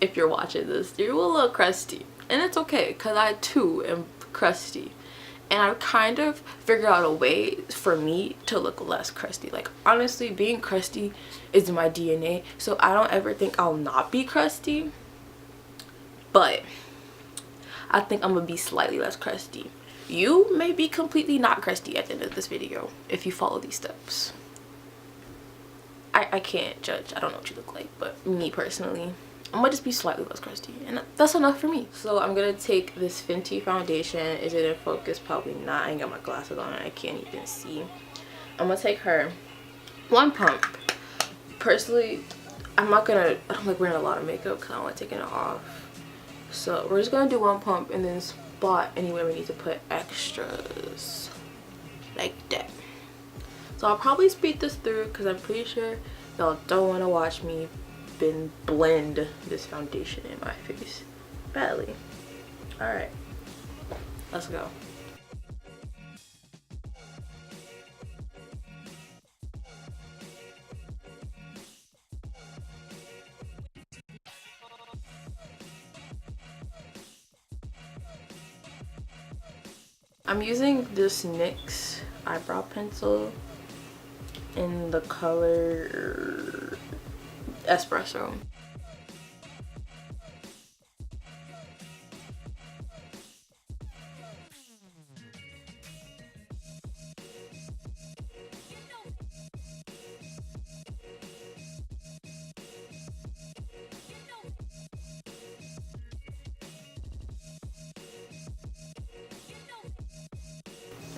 if you're watching this, you're a little crusty. And it's okay, because I too am crusty. And I kind of figured out a way for me to look less crusty. Like, honestly, being crusty is my DNA. So I don't ever think I'll not be crusty. But I think I'm going to be slightly less crusty. You may be completely not crusty at the end of this video if you follow these steps. I can't judge. I don't know what you look like. But me personally, I'm gonna just be slightly less crusty, and that's enough for me. So I'm gonna take this Fenty foundation. Is it in focus? Probably not. I ain't got my glasses on and I can't even see. I'm gonna take her one pump. Personally, I don't like wearing a lot of makeup because I don't like taking it off. So we're just gonna do one pump and then spot anywhere we need to put extras like that. So I'll probably speed this through because I'm pretty sure y'all don't want to watch me blend this foundation in my face badly. All right, let's go. I'm using this NYX eyebrow pencil in the color Espresso.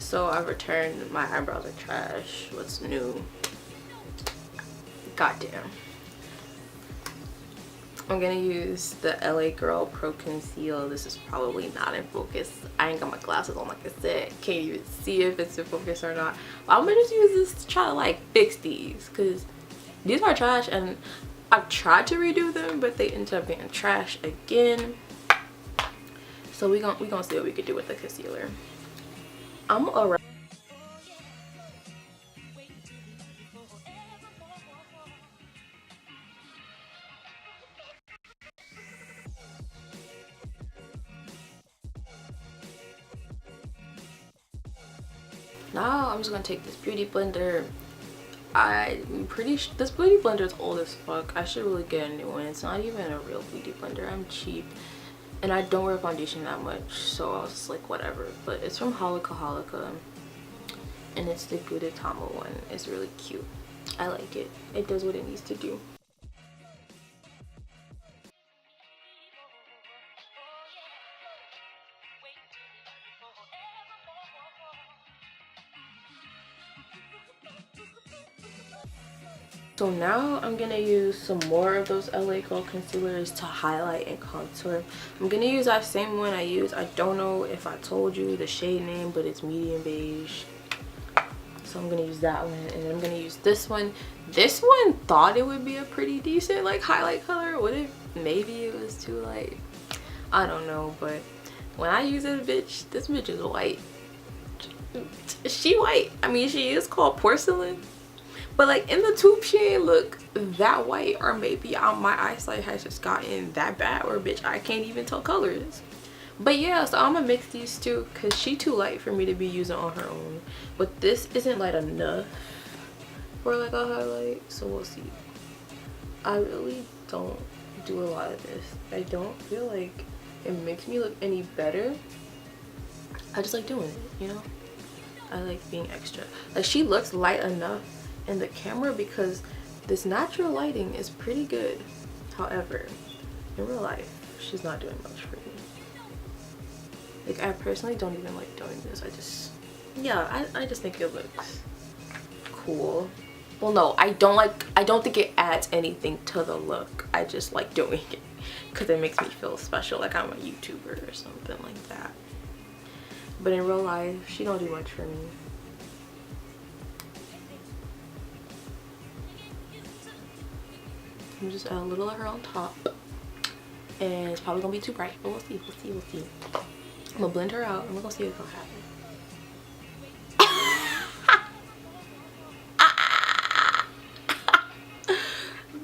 So I returned my eyebrows are trash. What's new? Goddamn. I'm gonna use the LA Girl Pro Conceal. This is probably not in focus. I ain't got my glasses on, like I said. Can't even see if it's in focus or not. But I'm gonna just use this to try to like fix these, because these are trash and I've tried to redo them, but they ended up being trash again. So we gonna see what we could do with the concealer. I'm around. Now I'm just gonna take this beauty blender. I'm pretty sure this beauty blender is old as fuck. I should really get a new one. It's not even a real beauty blender. I'm cheap and I don't wear foundation that much, so I was just like, whatever. But it's from Holika and it's the Gudetama one. It's really cute. I like it. It does what it needs to do. So now I'm gonna use some more of those LA Girl concealers to highlight and contour. I'm gonna use that same one I use. I don't know if I told you the shade name, but it's medium beige. So I'm gonna use that one, and then I'm gonna use this one. This one thought it would be a pretty decent like highlight color. What if maybe it was too light? I don't know, but when I use this bitch is white. She white. I mean, she is called porcelain. But like in the tube she ain't look that white, or maybe my eyesight has just gotten that bad, or bitch I can't even tell colors. But yeah, so I'm gonna mix these two because she too light for me to be using on her own. But this isn't light enough for like a highlight, so we'll see. I really don't do a lot of this. I don't feel like it makes me look any better. I just like doing it, you know? I like being extra. Like she looks light enough in the camera because this natural lighting is pretty good. However, in real life, she's not doing much for me. Like I personally don't even like doing this. I just think it looks cool. Well, no, I don't think it adds anything to the look. I just like doing it because it makes me feel special, like I'm a YouTuber or something like that. But in real life, she don't do much for me. I'm just add a little of her on top, and it's probably gonna be too bright, but we'll see. I'm gonna blend her out and we're gonna see what's gonna happen.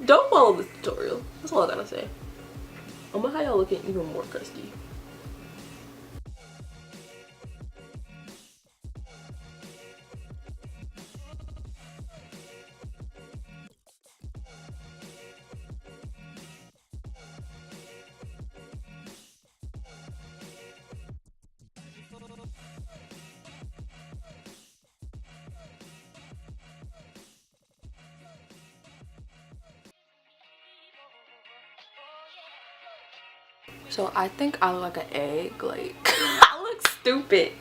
Don't follow this tutorial. That's all I gotta say. I'm gonna have y'all looking even more crusty. So I think I look like an egg, like I look stupid.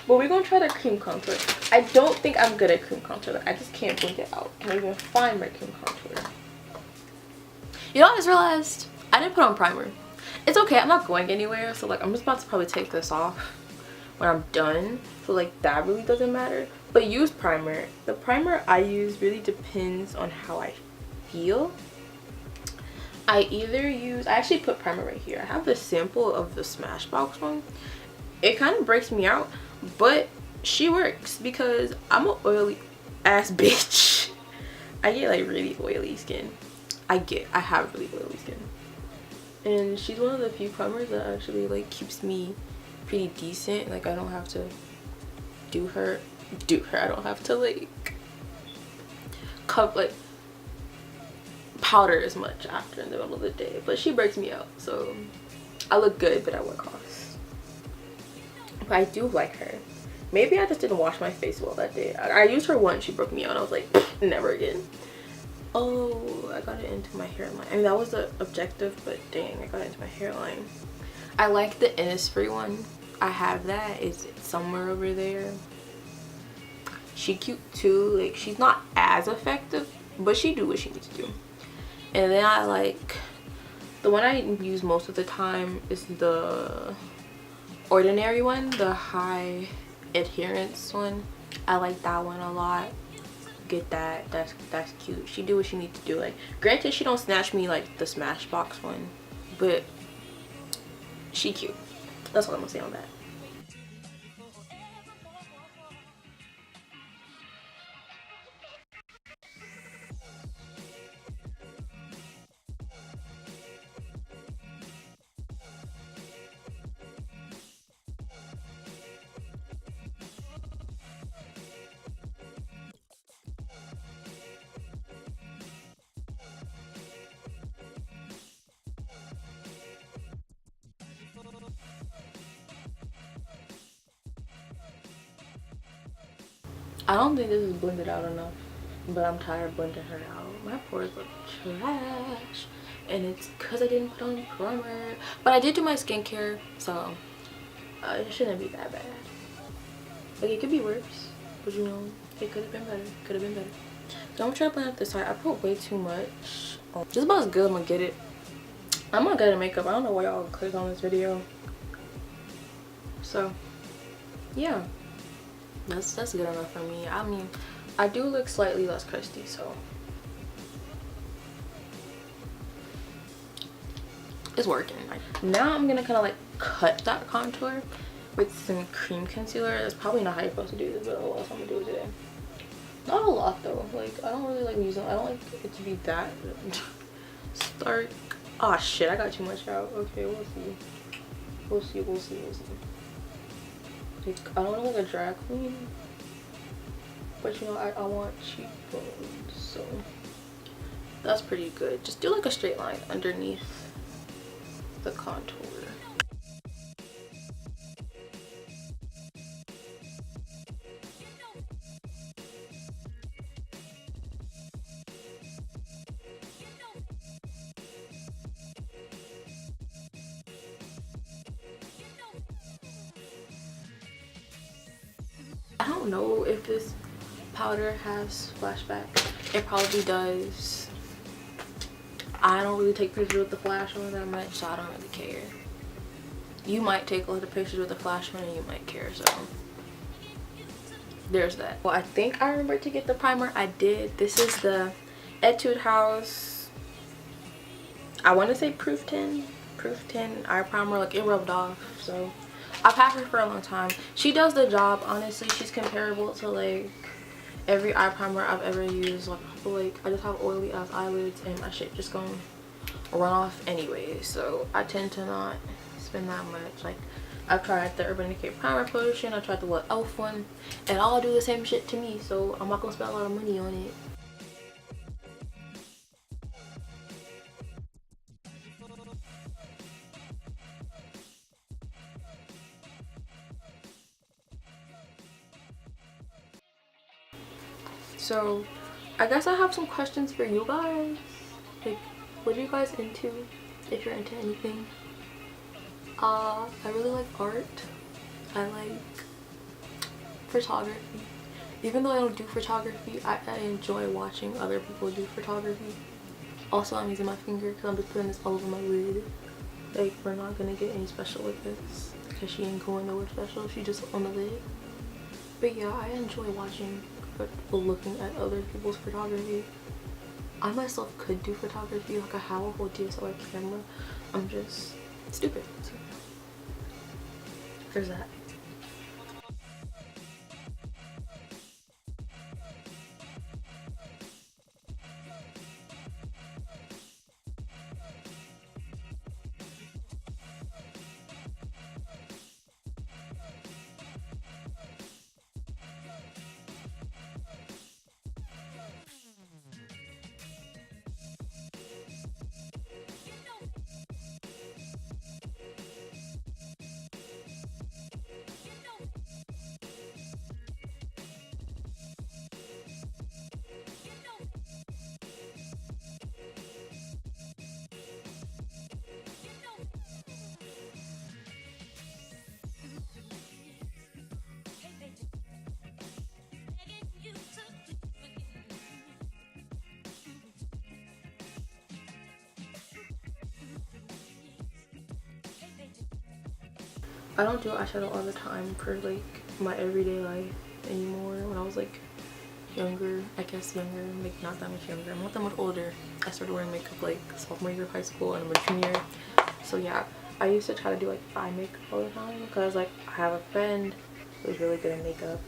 But we're gonna try the cream contour. I don't think I'm good at cream contour. I just can't blink it out. Can't even find my cream contour. You know, I just realized I didn't put on primer. It's okay, I'm not going anywhere, so like I'm just about to probably take this off when I'm done, so like that really doesn't matter. But use primer. The primer I use really depends on how I feel. I actually put primer right here. I have the sample of the Smashbox one. It kind of breaks me out, but she works because I'm an oily ass bitch. I get like really oily skin. I have really oily skin, and she's one of the few primers that actually like keeps me pretty decent. Like I don't have to do her. I don't have to like powder as much after in the middle of the day, but she breaks me out, so I look good, but at what cost? But I do like her. Maybe I just didn't wash my face well that day. I used her once, she broke me out, and I was like, never again. Oh, I got it into my hairline. I mean, that was the objective, but dang, I got it into my hairline. I like the Innisfree one. I have that. It's somewhere over there. She cute too. Like, she's not as effective, but she do what she needs to do. And then I like the one I use most of the time is the Ordinary one, the high adherence one. I like that one a lot. Get that. That's cute. She do what she needs to do. Like, granted, she don't snatch me like the Smashbox one, but she cute. That's all I'm gonna say on that. I don't think this is blended out enough, but I'm tired of blending her out. My pores look trash, and it's because I didn't put on primer. But I did do my skincare, so it shouldn't be that bad. Like, it could be worse, but you know, it could have been better. Could have been better. So I'm gonna try to blend up this side. I put way too much. This is about as good I'm gonna get it. I'm not good at makeup. I don't know why y'all clicked on this video. So yeah, that's good enough for me. I mean, I do look slightly less crusty, so it's working. Now I'm gonna kind of like cut that contour with some cream concealer. That's probably not how you're supposed to do this, but oh well, so I'm gonna do it today. Not a lot though. Like, I don't really like using, I don't like it to be that stark. Oh shit, I got too much out. Okay, we'll see. We'll see. Like, I don't want to look like a drag queen, but you know, I want cheekbones, so that's pretty good. Just do like a straight line underneath the contour. I don't know if this powder has flashback. It probably does. I don't really take pictures with the flash on that much, so I don't really care. You might take a lot of pictures with the flash on and you might care, so there's that. Well, I think I remember to get the primer. I did. This is the Etude House, I want to say proof 10 eye primer. Like, it rubbed off, so I've had her for a long time. She does the job. Honestly, she's comparable to like every eye primer I've ever used. Like, I just have oily ass eyelids and my shit just gonna run off anyway, so I tend to not spend that much. Like, I've tried the Urban Decay primer potion, I tried the what elf one, and all do the same shit to me, so I'm not gonna spend a lot of money on it. So I guess I have some questions for you guys. Like, what are you guys into, if you're into anything? I really like art. I like photography. Even though I don't do photography, I enjoy watching other people do photography. Also, I'm using my finger because I'm just putting this all over my lid. Like, we're not gonna get any special with this because she ain't going nowhere special. She just on the lid. But yeah, I enjoy watching people looking at other people's photography. I myself could do photography. Like, I have a whole DSLR camera. I'm just stupid. So there's that. I don't do eyeshadow all the time for like my everyday life anymore. When I was like younger, I guess younger, like not that much younger, I'm not that much older, I started wearing makeup like sophomore year of high school and I'm a junior. So yeah, I used to try to do like eye makeup all the time because like I have a friend who's really good at makeup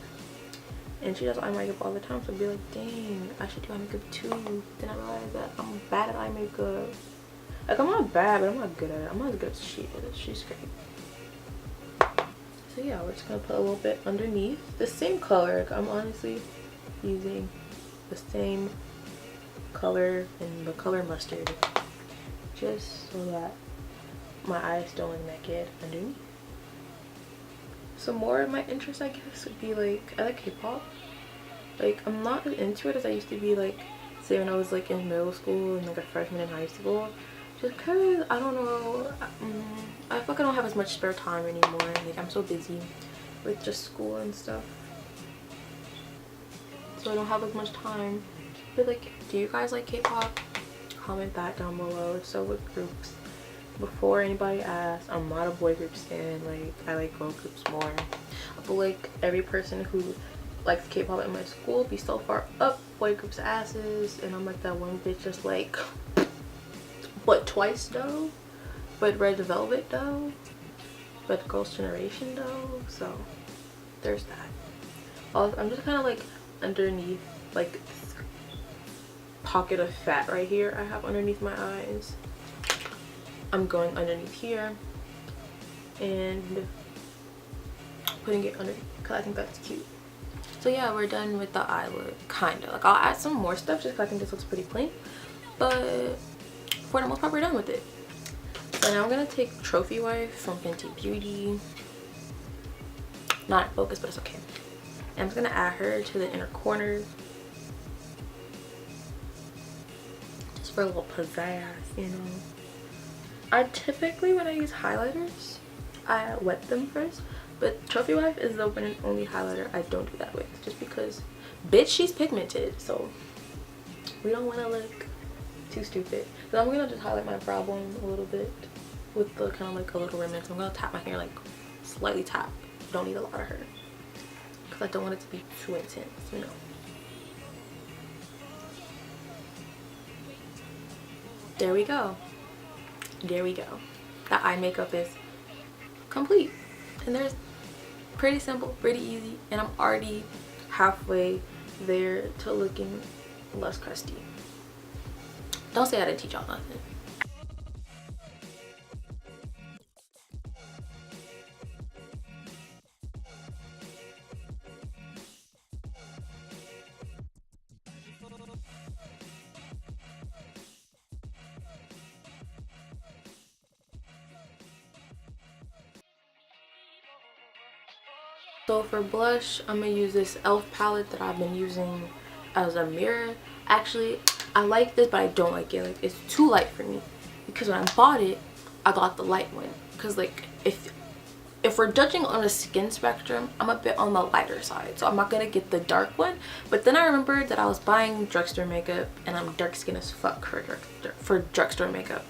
and she does eye makeup all the time, so I'd be like, dang, I should do eye makeup too. Then I realized that I'm bad at eye makeup. Like, I'm not bad, but I'm not good at it. I'm not as good as she is. She's great. So yeah, we're just gonna put a little bit underneath the same color. Like, I'm honestly using the same color and the color mustard just so that my eyes don't look naked underneath. Some more of my interests, I guess, would be like, I like K-pop. Like, I'm not as into it as I used to be, like, say when I was like in middle school and like a freshman in high school. Just cause, I don't know, I feel like I don't have as much spare time anymore. Like, I'm so busy with just school and stuff, so I don't have as much time. But like, do you guys like K-pop? Comment that down below. So with groups, before anybody asks, I'm not a boy group stan. Like, I like girl groups more. I feel like every person who likes K-pop in my school be so far up boy groups asses, and I'm like that one bitch just like, but Twice though, but Red Velvet though, but Girls' Generation though. So there's that. Also, I'm just kind of like underneath, like this pocket of fat right here I have underneath my eyes. I'm going underneath here and putting it under because I think that's cute. So yeah, we're done with the eye look, kind of. Like, I'll add some more stuff just because I think this looks pretty plain, but for the most part we're done with it. So now I'm gonna take Trophy Wife from Fenty Beauty. Not in focus, but it's okay. And I'm just gonna add her to the inner corners just for a little pizzazz, you know. I typically, when I use highlighters, I wet them first, but Trophy Wife is the one and only highlighter I don't do that with, just because, bitch, she's pigmented, so we don't want to look too stupid. So I'm gonna just highlight my brow bone a little bit with the kind of like a little remnant. So I'm gonna tap my hair, like slightly tap. Don't need a lot of her because I don't want it to be too intense, you know. There we go. There we go. The eye makeup is complete, and there's pretty simple, pretty easy, and I'm already halfway there to looking less crusty. Don't say I didn't teach y'all nothing. So for blush, I'm gonna use this e.l.f. palette that I've been using as a mirror. Actually, I like this, but I don't like it. Like, it's too light for me, because when I bought it, I got the light one. Because like, if we're judging on a skin spectrum, I'm a bit on the lighter side, so I'm not gonna get the dark one. But then I remembered that I was buying drugstore makeup, and I'm dark skin as fuck for drugstore makeup.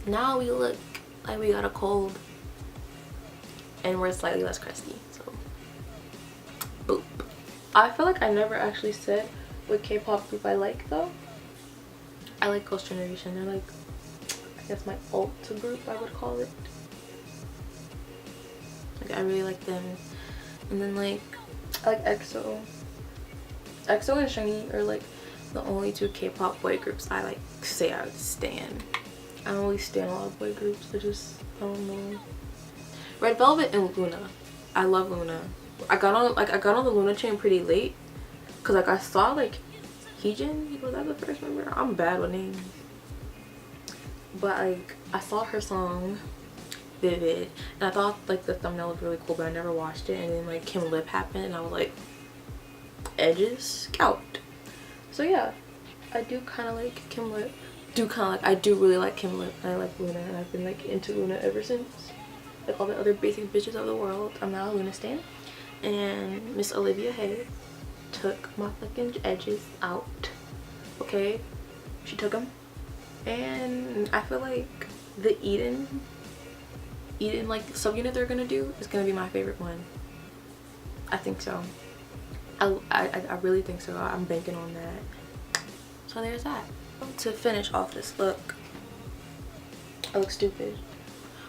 Now we look like we got a cold, and we're slightly less crusty, so boop. I feel like I never actually said what K-pop group I like though. I like Ghost Generation. They're like, I guess my alt group, I would call it. Like, I really like them. And then like, I like EXO. EXO and Shingy are like the only two K-pop boy groups I like say I would stan. I don't really stan a lot of boy groups. I don't know. Red Velvet and Luna. I love Luna. I got on the Luna chain pretty late, cause like I saw like Heejin, was that the first member? I'm bad with names. But like, I saw her song Vivid, and I thought like the thumbnail was really cool, but I never watched it. And then like Kim Lip happened, and I was like, edges scout. So yeah, I do kind of like Kim Lip. I do really like Kim Lip, and I like Luna, and I've been like into Luna ever since. Like all the other basic bitches of the world, I'm now a Luna stan. And Miss Olivia Hay took my fucking edges out. Okay, she took them, and I feel like the Eden like subunit they're gonna do is gonna be my favorite one. I think so. I really think so. I'm banking on that. So there's that. To finish off this look, I look stupid.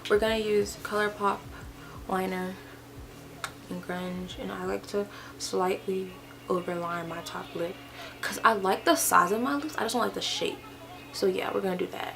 We're gonna use ColourPop liner and grunge, and I like to slightly overline my top lip because I like the size of my lips. I just don't like the shape. So yeah, we're gonna do that.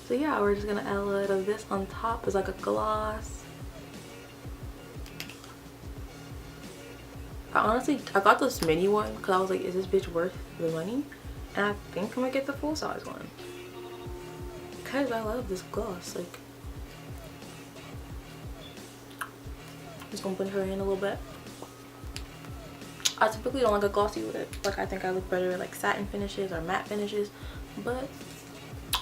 So yeah, we're just gonna add a little of this on top as like a gloss. I got this mini one because I was like, is this bitch worth the money? And I think I'm gonna get the full size one because I love this gloss. Like, just gonna blend her in a little bit. I typically don't like a glossy lip. Like, I think I look better at like satin finishes or matte finishes, but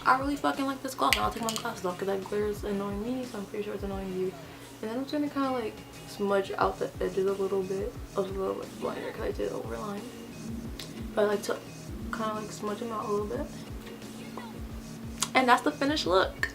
I really fucking like this gloss. And I'll take my glasses off because that glitter is annoying me, so I'm pretty sure it's annoying you. And then I'm just gonna kind of like smudge out the edges a little bit of the like liner because I did overline. But I like to kind of like smudge them out a little bit. And that's the finished look.